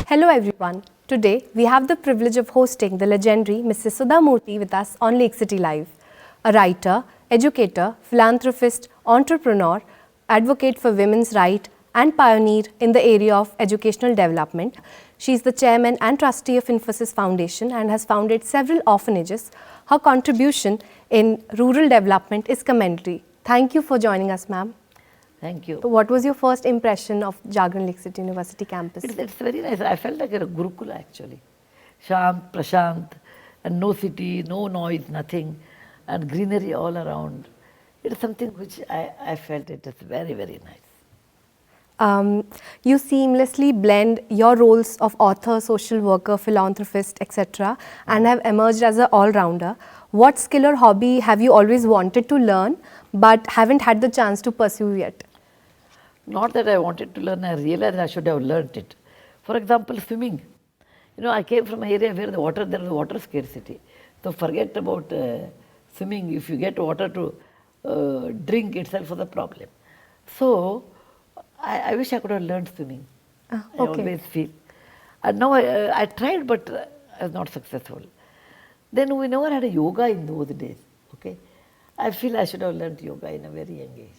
Hello everyone. Today we have the privilege of hosting the legendary Mrs. Sudha Murty with us on Lakecity Live. A writer, educator, philanthropist, entrepreneur, advocate for women's rights and pioneer in the area of educational development. She is the chairman and trustee of Infosys Foundation and has founded several orphanages. Her contribution in rural development is commendatory. Thank you for joining us, ma'am. Thank you. So what was your first impression of Jagran Lakecity University campus? It's very nice. I felt like a Gurukula actually. Shant, Prashant, and no city, no noise, nothing, and greenery all around. It's something which I felt it is very, very nice. You seamlessly blend your roles of author, social worker, philanthropist, etc. and have emerged as an all-rounder. What skill or hobby have you always wanted to learn but haven't had the chance to pursue yet? Not that I wanted to learn, I realized I should have learnt it. For example, swimming. You know, I came from an area where there was water scarcity. So forget about swimming. If you get water to drink itself was a problem. So I wish I could have learned swimming. Okay. I always feel. And now I tried, but I was not successful. Then we never had a yoga in those days. Okay, I feel I should have learned yoga in a very young age.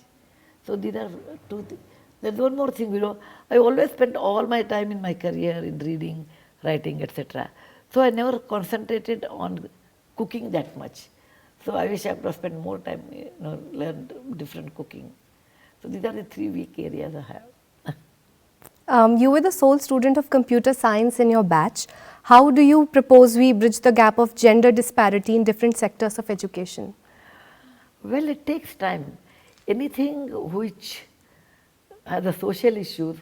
So these are two things. There's one more thing, you know, I always spent all my time in my career in reading, writing, etc. So I never concentrated on cooking that much. So I wish I could have spent more time, you know, learned different cooking. So these are the three weak areas I have. You were the sole student of computer science in your batch. How do you propose we bridge the gap of gender disparity in different sectors of education? Well, it takes time. Anything which has the social issues,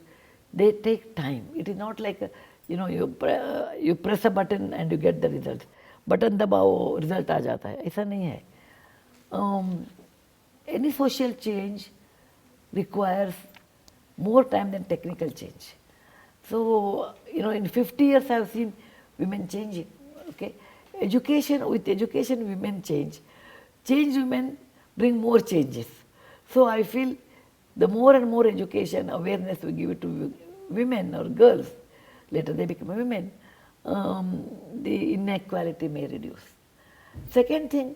they take time. It is not like, you know, you press a button and you get the result. Button dabao, result aa jata hai. Aisa nahi hai. Any social change requires more time than technical change. So, you know, in 50 years I have seen women changing. Okay, with education women change. Change women bring more changes. So I feel the more and more education, awareness we give it to women or girls, later they become women, the inequality may reduce. Second thing,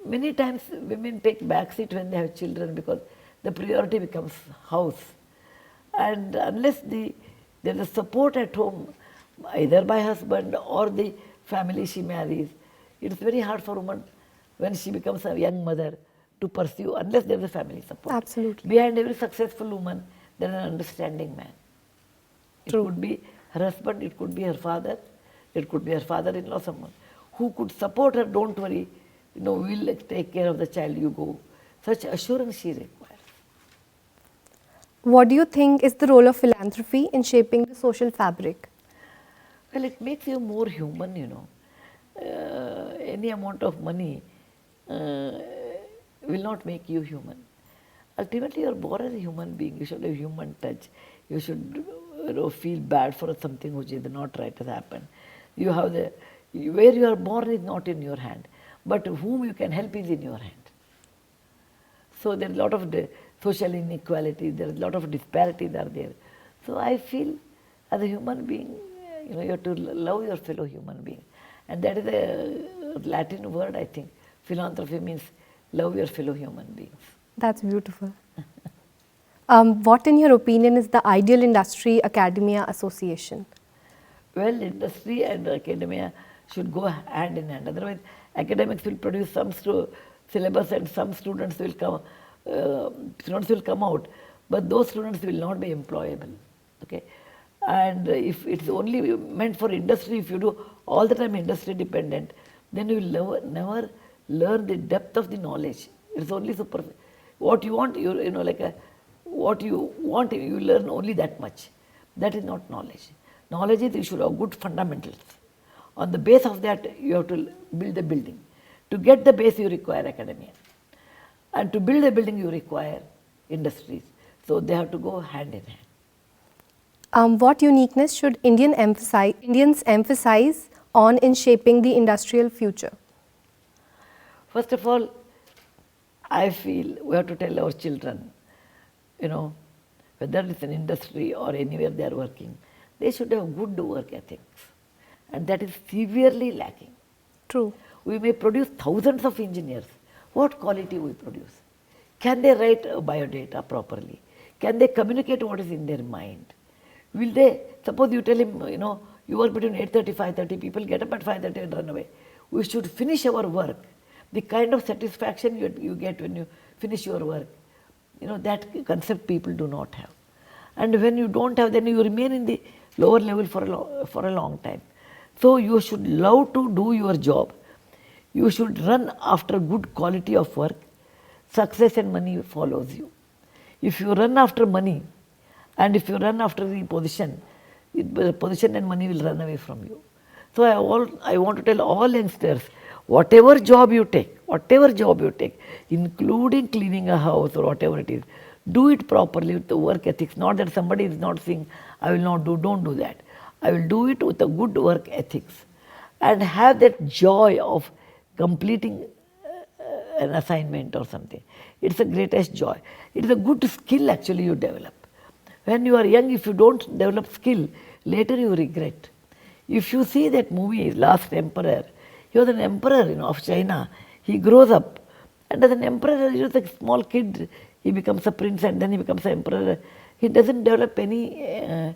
many times women take backseat when they have children because the priority becomes house. And unless there is support at home, either by husband or the family she marries, it's very hard for a woman when she becomes a young mother to pursue unless there is a family support. Absolutely. Behind every successful woman, there is an understanding man. True. It could be her husband, it could be her father, it could be her father-in-law, someone who could support her, don't worry, you know, we'll take care of the child, you go. Such assurance she requires. What do you think is the role of philanthropy in shaping the social fabric? Well, it makes you more human, you know. Any amount of money will not make you human. Ultimately, you are born as a human being. You should have human touch. You should, you know, feel bad for something which is not right has happened. You have where you are born is not in your hand, but whom you can help is in your hand. So there is a lot of social inequality. There is a lot of disparities are there. So I feel, as a human being, you know, you have to love your fellow human being, and that is a Latin word, I think. Philanthropy means love your fellow human beings. That's beautiful. What, in your opinion, is the ideal industry-academia association? Well, industry and academia should go hand in hand. Otherwise, academics will produce some syllabus and some students will come out, but those students will not be employable. Okay, and if it's only meant for industry, if you do all the time industry dependent, then you will never learn the depth of the knowledge. It's only superficial. What you want, you know, what you want, you learn only that much. That is not knowledge. Knowledge is you should have good fundamentals. On the base of that, you have to build the building. To get the base, you require academia. And to build a building, you require industries. So they have to go hand in hand. What uniqueness should Indians emphasize on in shaping the industrial future? First of all, I feel we have to tell our children, you know, whether it's an industry or anywhere they are working, they should have good work ethics. And that is severely lacking. True. We may produce thousands of engineers. What quality we produce? Can they write biodata properly? Can they communicate what is in their mind? Will they, suppose you tell him, you work between 8:30, 5:30, people get up at 5:30 and run away. We should finish our work. The kind of satisfaction you get when you finish your work, that concept people do not have. And when you don't have, then you remain in the lower level for a long time. So you should love to do your job. You should run after good quality of work. Success and money follows you. If you run after money and if you run after the position and money will run away from you. So I want to tell all youngsters, whatever job you take, including cleaning a house or whatever it is, do it properly with the work ethics. Not that somebody is not saying, I will not do, don't do that. I will do it with a good work ethics and have that joy of completing an assignment or something. It's the greatest joy. It is a good skill actually you develop. When you are young, if you don't develop skill, later you regret. If you see that movie, Last Emperor, he was an emperor of China. He grows up and as an emperor, he was a small kid. He becomes a prince and then he becomes an emperor. He doesn't develop any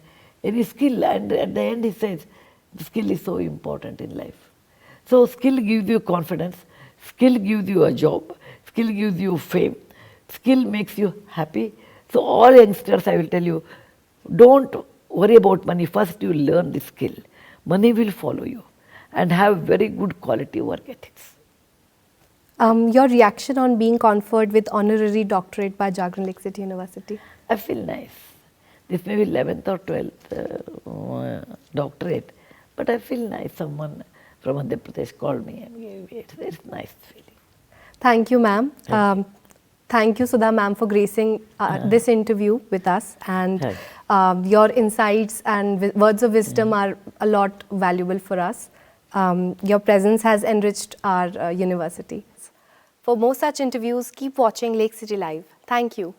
skill, and at the end he says, the skill is so important in life. So skill gives you confidence, skill gives you a job, skill gives you fame, skill makes you happy. So all youngsters, I will tell you, don't worry about money. First you learn the skill. Money will follow you and have very good quality work ethics. Your reaction on being conferred with honorary doctorate by Jagran Lakecity University? I feel nice. This may be 11th or 12th doctorate, but I feel nice. Someone from Madhya Pradesh called me and gave me it. It's a nice feeling. Thank you, ma'am. Thank you, Sudha ma'am, for gracing this interview with us. And your insights and words of wisdom are a lot valuable for us. Your presence has enriched our university. For more such interviews, keep watching Lakecity Live. Thank you.